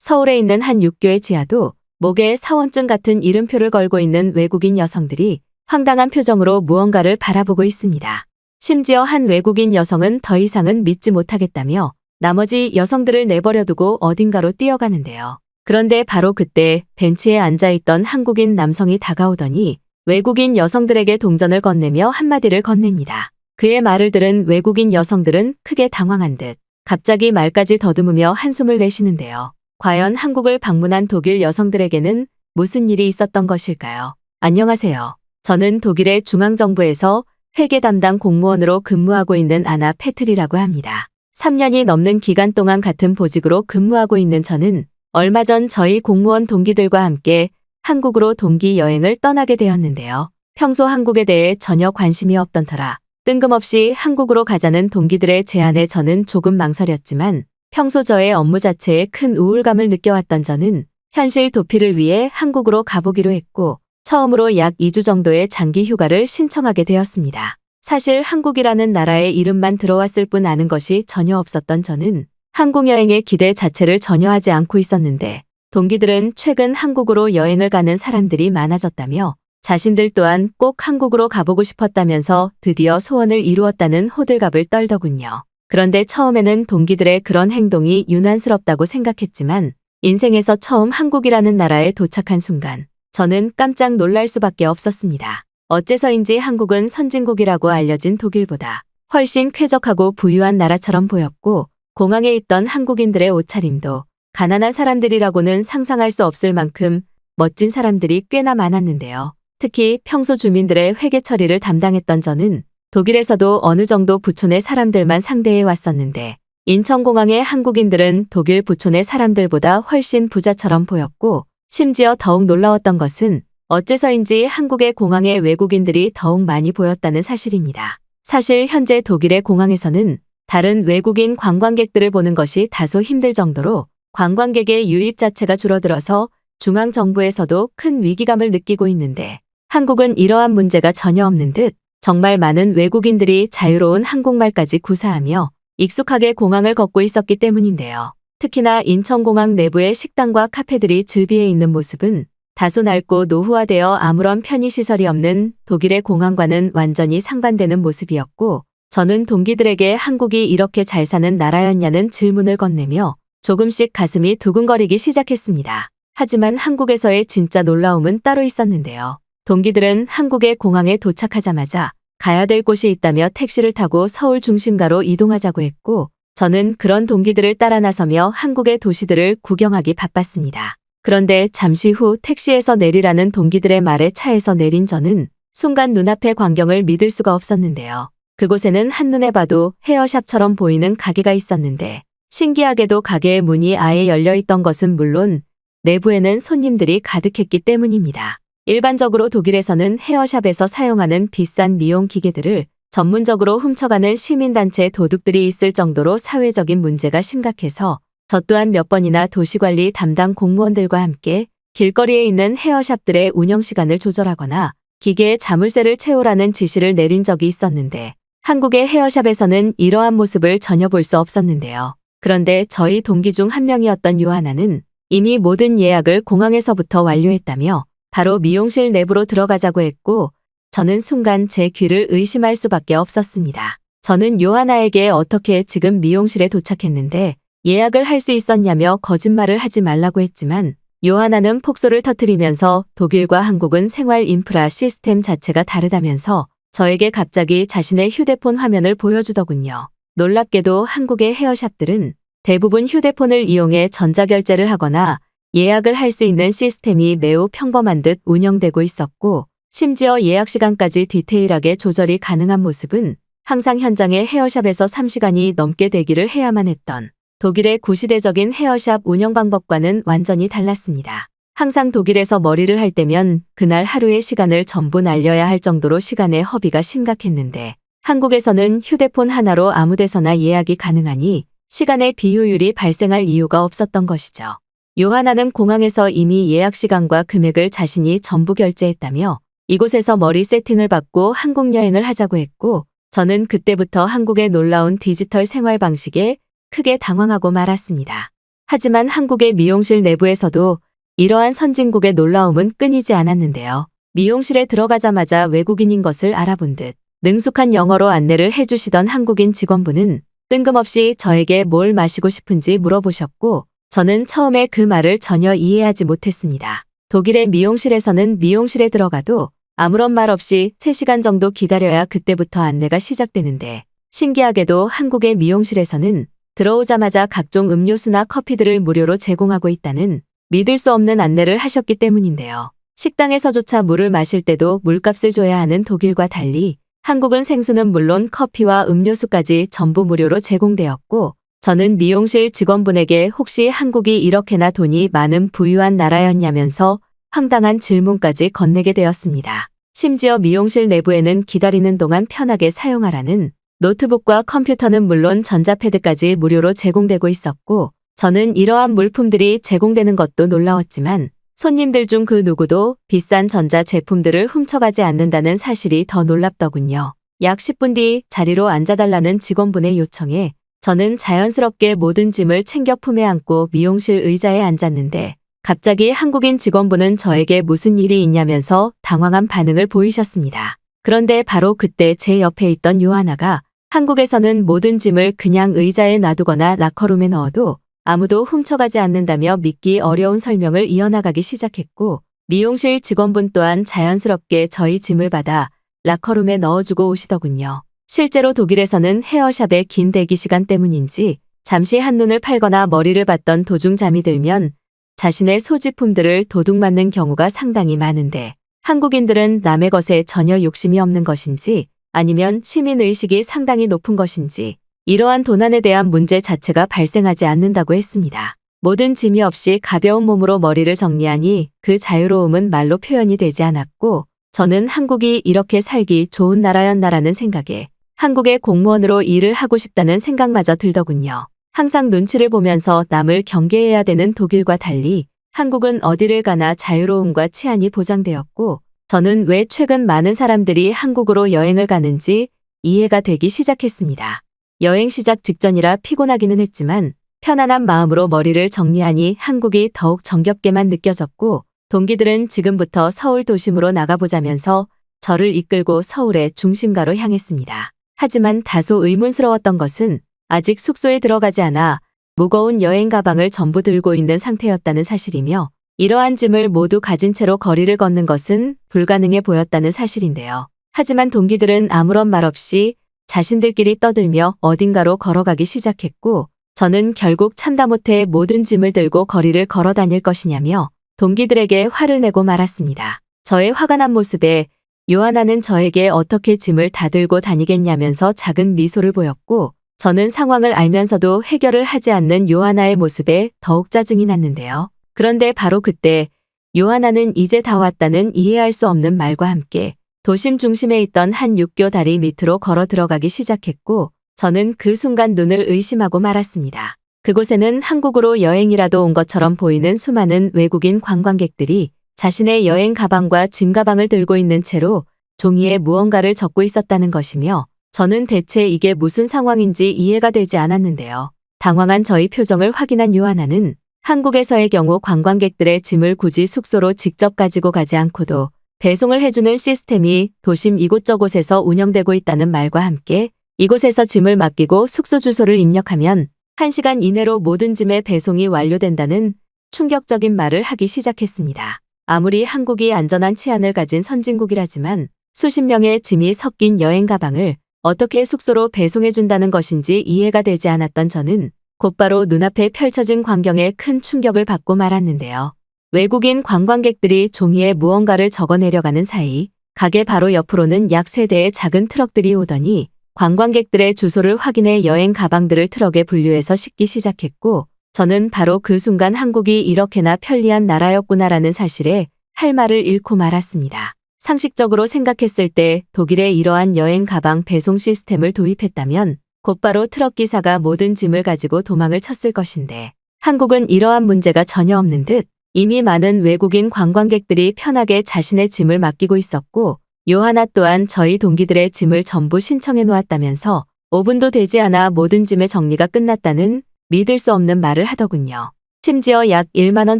서울에 있는 한 육교의 지하도 목에 사원증 같은 이름표를 걸고 있는 외국인 여성들이 황당한 표정으로 무언가를 바라보고 있습니다. 심지어 한 외국인 여성은 더 이상은 믿지 못하겠다며 나머지 여성들을 내버려두고 어딘가로 뛰어가는데요. 그런데 바로 그때 벤치에 앉아있던 한국인 남성이 다가오더니 외국인 여성들에게 동전을 건네며 한마디를 건넵니다. 그의 말을 들은 외국인 여성들은 크게 당황한 듯 갑자기 말까지 더듬으며 한숨을 내쉬는데요. 과연 한국을 방문한 독일 여성들에게는 무슨 일이 있었던 것일까요? 안녕하세요. 저는 독일의 중앙정부에서 회계 담당 공무원으로 근무하고 있는 아나 페트리라고 합니다. 3년이 넘는 기간 동안 같은 보직으로 근무하고 있는 저는 얼마 전 저희 공무원 동기들과 함께 한국으로 동기 여행을 떠나게 되었는데요. 평소 한국에 대해 전혀 관심이 없던 터라 뜬금없이 한국으로 가자는 동기들의 제안에 저는 조금 망설였지만 평소 저의 업무 자체에 큰 우울감을 느껴왔던 저는 현실 도피를 위해 한국으로 가보기로 했고 처음으로 약 2주 정도의 장기 휴가를 신청하게 되었습니다. 사실 한국이라는 나라의 이름만 들어왔을 뿐 아는 것이 전혀 없었던 저는 한국 여행의 기대 자체를 전혀 하지 않고 있었는데 동기들은 최근 한국으로 여행을 가는 사람들이 많아졌다며 자신들 또한 꼭 한국으로 가보고 싶었다면서 드디어 소원을 이루었다는 호들갑을 떨더군요. 그런데 처음에는 동기들의 그런 행동이 유난스럽다고 생각했지만 인생에서 처음 한국이라는 나라에 도착한 순간 저는 깜짝 놀랄 수밖에 없었습니다. 어째서인지 한국은 선진국이라고 알려진 독일보다 훨씬 쾌적하고 부유한 나라처럼 보였고 공항에 있던 한국인들의 옷차림도 가난한 사람들이라고는 상상할 수 없을 만큼 멋진 사람들이 꽤나 많았는데요. 특히 평소 주민들의 회계 처리를 담당했던 저는 독일에서도 어느 정도 부촌의 사람들만 상대해 왔었는데 인천공항의 한국인들은 독일 부촌의 사람들보다 훨씬 부자처럼 보였고 심지어 더욱 놀라웠던 것은 어째서인지 한국의 공항에 외국인들이 더욱 많이 보였다는 사실입니다. 사실 현재 독일의 공항에서는 다른 외국인 관광객들을 보는 것이 다소 힘들 정도로 관광객의 유입 자체가 줄어들어서 중앙정부에서도 큰 위기감을 느끼고 있는데 한국은 이러한 문제가 전혀 없는 듯 정말 많은 외국인들이 자유로운 한국말까지 구사하며 익숙하게 공항을 걷고 있었기 때문인데요. 특히나 인천공항 내부의 식당과 카페들이 즐비해 있는 모습은 다소 낡고 노후화되어 아무런 편의시설이 없는 독일의 공항과는 완전히 상반되는 모습이었고 저는 동기들에게 한국이 이렇게 잘 사는 나라였냐는 질문을 건네며 조금씩 가슴이 두근거리기 시작했습니다. 하지만 한국에서의 진짜 놀라움은 따로 있었는데요. 동기들은 한국의 공항에 도착하자마자 가야 될 곳이 있다며 택시를 타고 서울 중심가로 이동하자고 했고 저는 그런 동기들을 따라 나서며 한국의 도시들을 구경하기 바빴습니다. 그런데 잠시 후 택시에서 내리라는 동기들의 말에 차에서 내린 저는 순간 눈앞의 광경을 믿을 수가 없었는데요. 그곳에는 한눈에 봐도 헤어샵처럼 보이는 가게가 있었는데 신기하게도 가게의 문이 아예 열려 있던 것은 물론 내부에는 손님들이 가득했기 때문입니다. 일반적으로 독일에서는 헤어샵에서 사용하는 비싼 미용 기계들을 전문적으로 훔쳐가는 시민단체 도둑들이 있을 정도로 사회적인 문제가 심각해서 저 또한 몇 번이나 도시관리 담당 공무원들과 함께 길거리에 있는 헤어샵들의 운영시간을 조절하거나 기계에 자물쇠를 채우라는 지시를 내린 적이 있었는데 한국의 헤어샵에서는 이러한 모습을 전혀 볼 수 없었는데요. 그런데 저희 동기 중 한 명이었던 요하나는 이미 모든 예약을 공항에서부터 완료했다며 바로 미용실 내부로 들어가자고 했고 저는 순간 제 귀를 의심할 수밖에 없었습니다. 저는 요하나에게 어떻게 지금 미용실에 도착했는데 예약을 할 수 있었냐며 거짓말을 하지 말라고 했지만 요하나는 폭소를 터뜨리면서 독일과 한국은 생활 인프라 시스템 자체가 다르다면서 저에게 갑자기 자신의 휴대폰 화면을 보여주더군요. 놀랍게도 한국의 헤어샵들은 대부분 휴대폰을 이용해 전자결제를 하거나 예약을 할 수 있는 시스템이 매우 평범한 듯 운영되고 있었고 심지어 예약 시간까지 디테일하게 조절이 가능한 모습은 항상 현장의 헤어샵에서 3시간이 넘게 대기를 해야만 했던 독일의 구시대적인 헤어샵 운영 방법과는 완전히 달랐습니다. 항상 독일에서 머리를 할 때면 그날 하루의 시간을 전부 날려야 할 정도로 시간의 허비가 심각했는데 한국에서는 휴대폰 하나로 아무데서나 예약이 가능하니 시간의 비효율이 발생할 이유가 없었던 것이죠. 요하나는 공항에서 이미 예약 시간과 금액을 자신이 전부 결제했다며 이곳에서 머리 세팅을 받고 한국 여행을 하자고 했고 저는 그때부터 한국의 놀라운 디지털 생활 방식에 크게 당황하고 말았습니다. 하지만 한국의 미용실 내부에서도 이러한 선진국의 놀라움은 끊이지 않았는데요. 미용실에 들어가자마자 외국인인 것을 알아본 듯 능숙한 영어로 안내를 해주시던 한국인 직원분은 뜬금없이 저에게 뭘 마시고 싶은지 물어보셨고 저는 처음에 그 말을 전혀 이해하지 못했습니다. 독일의 미용실에서는 미용실에 들어가도 아무런 말 없이 3시간 정도 기다려야 그때부터 안내가 시작되는데 신기하게도 한국의 미용실에서는 들어오자마자 각종 음료수나 커피들을 무료로 제공하고 있다는 믿을 수 없는 안내를 하셨기 때문인데요. 식당에서조차 물을 마실 때도 물값을 줘야 하는 독일과 달리 한국은 생수는 물론 커피와 음료수까지 전부 무료로 제공되었고 저는 미용실 직원분에게 혹시 한국이 이렇게나 돈이 많은 부유한 나라였냐면서 황당한 질문까지 건네게 되었습니다. 심지어 미용실 내부에는 기다리는 동안 편하게 사용하라는 노트북과 컴퓨터는 물론 전자패드까지 무료로 제공되고 있었고 저는 이러한 물품들이 제공되는 것도 놀라웠지만 손님들 중 그 누구도 비싼 전자 제품들을 훔쳐가지 않는다는 사실이 더 놀랍더군요. 약 10분 뒤 자리로 앉아달라는 직원분의 요청에 저는 자연스럽게 모든 짐을 챙겨 품에 안고 미용실 의자에 앉았는데 갑자기 한국인 직원분은 저에게 무슨 일이 있냐면서 당황한 반응을 보이셨습니다. 그런데 바로 그때 제 옆에 있던 요하나가 한국에서는 모든 짐을 그냥 의자에 놔두거나 라커룸에 넣어도 아무도 훔쳐가지 않는다며 믿기 어려운 설명을 이어나가기 시작했고 미용실 직원분 또한 자연스럽게 저희 짐을 받아 라커룸에 넣어주고 오시더군요. 실제로 독일에서는 헤어샵의 긴 대기 시간 때문인지 잠시 한눈을 팔거나 머리를 봤던 도중 잠이 들면 자신의 소지품들을 도둑맞는 경우가 상당히 많은데 한국인들은 남의 것에 전혀 욕심이 없는 것인지 아니면 시민의식이 상당히 높은 것인지 이러한 도난에 대한 문제 자체가 발생하지 않는다고 했습니다. 모든 짐이 없이 가벼운 몸으로 머리를 정리하니 그 자유로움은 말로 표현이 되지 않았고 저는 한국이 이렇게 살기 좋은 나라였나라는 생각에 한국의 공무원으로 일을 하고 싶다는 생각마저 들더군요. 항상 눈치를 보면서 남을 경계해야 되는 독일과 달리 한국은 어디를 가나 자유로움과 치안이 보장되었고 저는 왜 최근 많은 사람들이 한국으로 여행을 가는지 이해가 되기 시작했습니다. 여행 시작 직전이라 피곤하기는 했지만 편안한 마음으로 머리를 정리하니 한국이 더욱 정겹게만 느껴졌고 동기들은 지금부터 서울 도심으로 나가보자면서 저를 이끌고 서울의 중심가로 향했습니다. 하지만 다소 의문스러웠던 것은 아직 숙소에 들어가지 않아 무거운 여행 가방을 전부 들고 있는 상태였다는 사실이며 이러한 짐을 모두 가진 채로 거리를 걷는 것은 불가능해 보였다는 사실인데요. 하지만 동기들은 아무런 말 없이 자신들끼리 떠들며 어딘가로 걸어가기 시작했고 저는 결국 참다 못해 모든 짐을 들고 거리를 걸어 다닐 것이냐며 동기들에게 화를 내고 말았습니다. 저의 화가 난 모습에 요하나는 저에게 어떻게 짐을 다 들고 다니겠냐면서 작은 미소를 보였고 저는 상황을 알면서도 해결을 하지 않는 요하나의 모습에 더욱 짜증이 났는데요. 그런데 바로 그때 요하나는 이제 다 왔다는 이해할 수 없는 말과 함께 도심 중심에 있던 한 육교 다리 밑으로 걸어 들어가기 시작했고 저는 그 순간 눈을 의심하고 말았습니다. 그곳에는 한국으로 여행이라도 온 것처럼 보이는 수많은 외국인 관광객들이 자신의 여행 가방과 짐 가방을 들고 있는 채로 종이에 무언가를 적고 있었다는 것이며 저는 대체 이게 무슨 상황인지 이해가 되지 않았는데요. 당황한 저희 표정을 확인한 요하나는 한국에서의 경우 관광객들의 짐을 굳이 숙소로 직접 가지고 가지 않고도 배송을 해주는 시스템이 도심 이곳저곳에서 운영되고 있다는 말과 함께 이곳에서 짐을 맡기고 숙소 주소를 입력하면 1시간 이내로 모든 짐의 배송이 완료된다는 충격적인 말을 하기 시작했습니다. 아무리 한국이 안전한 치안을 가진 선진국이라지만 수십 명의 짐이 섞인 여행 가방을 어떻게 숙소로 배송해준다는 것인지 이해가 되지 않았던 저는 곧바로 눈앞에 펼쳐진 광경에 큰 충격을 받고 말았는데요. 외국인 관광객들이 종이에 무언가를 적어 내려가는 사이 가게 바로 옆으로는 약 3대의 작은 트럭들이 오더니 관광객들의 주소를 확인해 여행 가방들을 트럭에 분류해서 싣기 시작했고 저는 바로 그 순간 한국이 이렇게나 편리한 나라였구나라는 사실에 할 말을 잃고 말았습니다. 상식적으로 생각했을 때 독일에 이러한 여행 가방 배송 시스템을 도입했다면 곧바로 트럭 기사가 모든 짐을 가지고 도망을 쳤을 것인데 한국은 이러한 문제가 전혀 없는 듯 이미 많은 외국인 관광객들이 편하게 자신의 짐을 맡기고 있었고 요하나 또한 저희 동기들의 짐을 전부 신청해 놓았다면서 5분도 되지 않아 모든 짐의 정리가 끝났다는 믿을 수 없는 말을 하더군요. 심지어 약 1만 원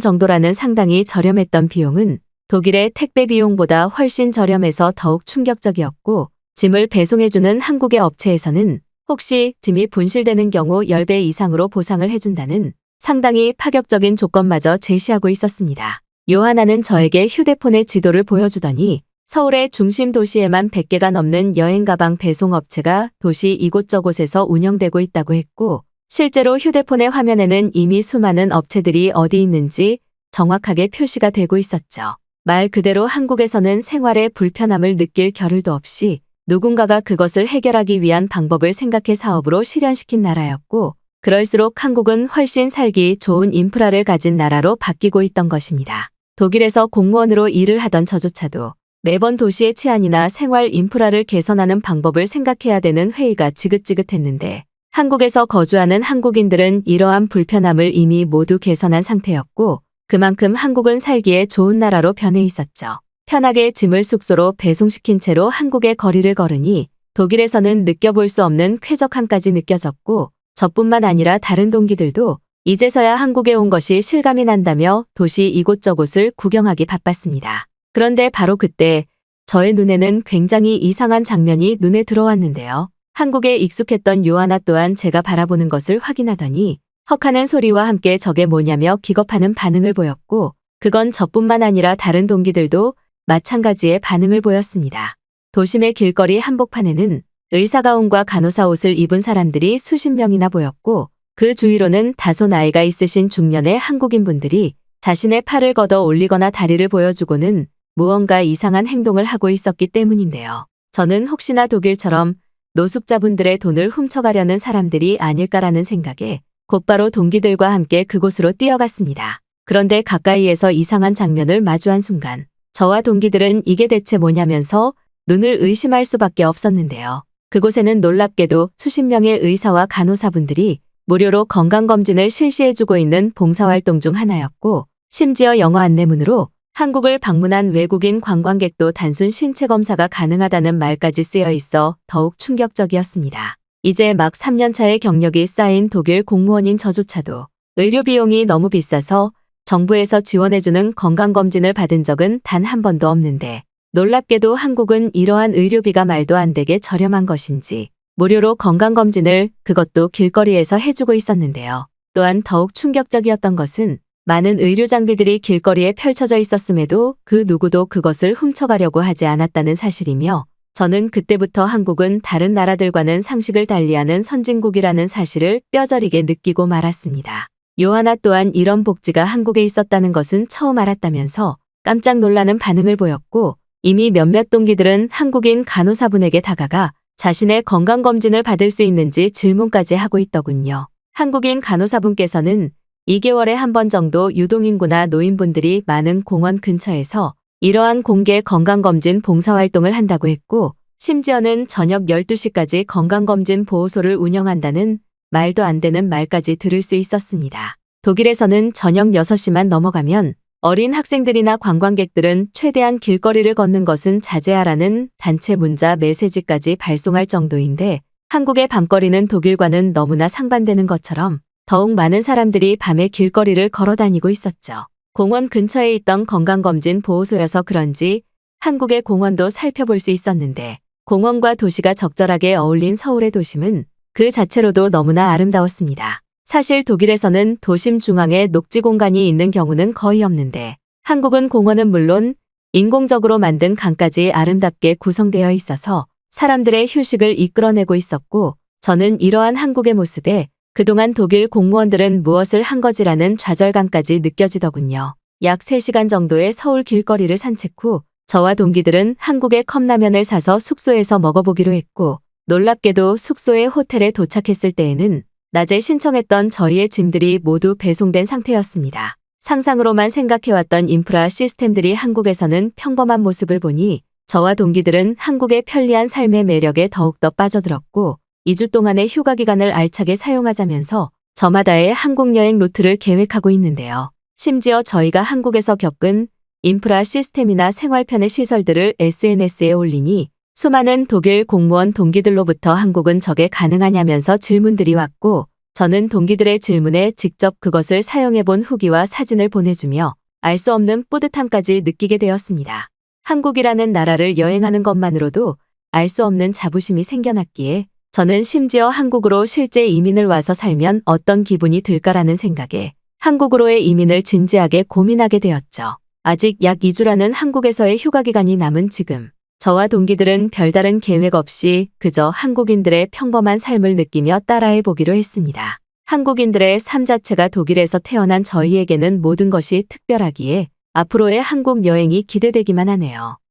정도라는 상당히 저렴했던 비용은 독일의 택배 비용보다 훨씬 저렴해서 더욱 충격적이었고, 짐을 배송해주는 한국의 업체에서는 혹시 짐이 분실되는 경우 10배 이상으로 보상을 해준다는 상당히 파격적인 조건마저 제시하고 있었습니다. 요하나는 저에게 휴대폰의 지도를 보여주더니 서울의 중심 도시에만 100개가 넘는 여행 가방 배송 업체가 도시 이곳저곳에서 운영되고 있다고 했고, 실제로 휴대폰의 화면에는 이미 수많은 업체들이 어디 있는지 정확하게 표시가 되고 있었죠. 말 그대로 한국에서는 생활의 불편함을 느낄 겨를도 없이 누군가가 그것을 해결하기 위한 방법을 생각해 사업으로 실현시킨 나라였고, 그럴수록 한국은 훨씬 살기 좋은 인프라를 가진 나라로 바뀌고 있던 것입니다. 독일에서 공무원으로 일을 하던 저조차도 매번 도시의 치안이나 생활 인프라를 개선하는 방법을 생각해야 되는 회의가 지긋지긋했는데, 한국에서 거주하는 한국인들은 이러한 불편함을 이미 모두 개선한 상태였고, 그만큼 한국은 살기에 좋은 나라로 변해 있었죠. 편하게 짐을 숙소로 배송시킨 채로 한국의 거리를 걸으니 독일에서는 느껴볼 수 없는 쾌적함까지 느껴졌고, 저뿐만 아니라 다른 동기들도 이제서야 한국에 온 것이 실감이 난다며 도시 이곳저곳을 구경하기 바빴습니다. 그런데 바로 그때 저의 눈에는 굉장히 이상한 장면이 눈에 들어왔는데요. 한국에 익숙했던 요하나 또한 제가 바라보는 것을 확인하더니 헉하는 소리와 함께 저게 뭐냐며 기겁하는 반응을 보였고, 그건 저뿐만 아니라 다른 동기들도 마찬가지의 반응을 보였습니다. 도심의 길거리 한복판에는 의사가운과 간호사 옷을 입은 사람들이 수십 명이나 보였고, 그 주위로는 다소 나이가 있으신 중년의 한국인분들이 자신의 팔을 걷어 올리거나 다리를 보여주고는 무언가 이상한 행동을 하고 있었기 때문인데요. 저는 혹시나 독일처럼 노숙자분들의 돈을 훔쳐가려는 사람들이 아닐까라는 생각에 곧바로 동기들과 함께 그곳으로 뛰어갔습니다. 그런데 가까이에서 이상한 장면을 마주한 순간 저와 동기들은 이게 대체 뭐냐면서 눈을 의심할 수밖에 없었는데요. 그곳에는 놀랍게도 수십 명의 의사와 간호사분들이 무료로 건강검진을 실시해주고 있는 봉사활동 중 하나였고, 심지어 영어 안내문으로 한국을 방문한 외국인 관광객도 단순 신체 검사가 가능하다는 말까지 쓰여 있어 더욱 충격적이었습니다. 이제 막 3년차의 경력이 쌓인 독일 공무원인 저조차도 의료 비용이 너무 비싸서 정부에서 지원해주는 건강검진을 받은 적은 단 한 번도 없는데, 놀랍게도 한국은 이러한 의료비가 말도 안 되게 저렴한 것인지 무료로 건강검진을 그것도 길거리에서 해주고 있었는데요. 또한 더욱 충격적이었던 것은 많은 의료 장비들이 길거리에 펼쳐져 있었음에도 그 누구도 그것을 훔쳐가려고 하지 않았다는 사실이며, 저는 그때부터 한국은 다른 나라들과는 상식을 달리하는 선진국이라는 사실을 뼈저리게 느끼고 말았습니다. 요하나 또한 이런 복지가 한국에 있었다는 것은 처음 알았다면서 깜짝 놀라는 반응을 보였고, 이미 몇몇 동기들은 한국인 간호사분에게 다가가 자신의 건강검진을 받을 수 있는지 질문까지 하고 있더군요. 한국인 간호사분께서는 2개월에 한 번 정도 유동인구나 노인분들이 많은 공원 근처에서 이러한 공개 건강검진 봉사활동을 한다고 했고, 심지어는 저녁 12시까지 건강검진 보호소를 운영한다는 말도 안 되는 말까지 들을 수 있었습니다. 독일에서는 저녁 6시만 넘어가면 어린 학생들이나 관광객들은 최대한 길거리를 걷는 것은 자제하라는 단체 문자 메시지까지 발송할 정도인데, 한국의 밤거리는 독일과는 너무나 상반되는 것처럼 더욱 많은 사람들이 밤에 길거리를 걸어 다니고 있었죠. 공원 근처에 있던 건강검진 보호소여서 그런지 한국의 공원도 살펴볼 수 있었는데, 공원과 도시가 적절하게 어울린 서울의 도심은 그 자체로도 너무나 아름다웠습니다. 사실 독일에서는 도심 중앙에 녹지 공간이 있는 경우는 거의 없는데, 한국은 공원은 물론 인공적으로 만든 강까지 아름답게 구성되어 있어서 사람들의 휴식을 이끌어내고 있었고, 저는 이러한 한국의 모습에 그동안 독일 공무원들은 무엇을 한 거지라는 좌절감까지 느껴지더군요. 약 3시간 정도의 서울 길거리를 산책 후 저와 동기들은 한국의 컵라면을 사서 숙소에서 먹어보기로 했고, 놀랍게도 숙소의 호텔에 도착했을 때에는 낮에 신청했던 저희의 짐들이 모두 배송된 상태였습니다. 상상으로만 생각해왔던 인프라 시스템들이 한국에서는 평범한 모습을 보니 저와 동기들은 한국의 편리한 삶의 매력에 더욱더 빠져들었고, 2주 동안의 휴가 기간을 알차게 사용하자면서 저마다의 한국 여행 루트를 계획하고 있는데요. 심지어 저희가 한국에서 겪은 인프라 시스템이나 생활편의 시설들을 SNS에 올리니 수많은 독일 공무원 동기들로부터 한국은 저게 가능하냐면서 질문들이 왔고, 저는 동기들의 질문에 직접 그것을 사용해 본 후기와 사진을 보내주며 알 수 없는 뿌듯함까지 느끼게 되었습니다. 한국이라는 나라를 여행하는 것만으로도 알 수 없는 자부심이 생겨났기에 저는 심지어 한국으로 실제 이민을 와서 살면 어떤 기분이 들까라는 생각에 한국으로의 이민을 진지하게 고민하게 되었죠. 아직 약 2주라는 한국에서의 휴가 기간이 남은 지금, 저와 동기들은 별다른 계획 없이 그저 한국인들의 평범한 삶을 느끼며 따라해 보기로 했습니다. 한국인들의 삶 자체가 독일에서 태어난 저희에게는 모든 것이 특별하기에 앞으로의 한국 여행이 기대되기만 하네요.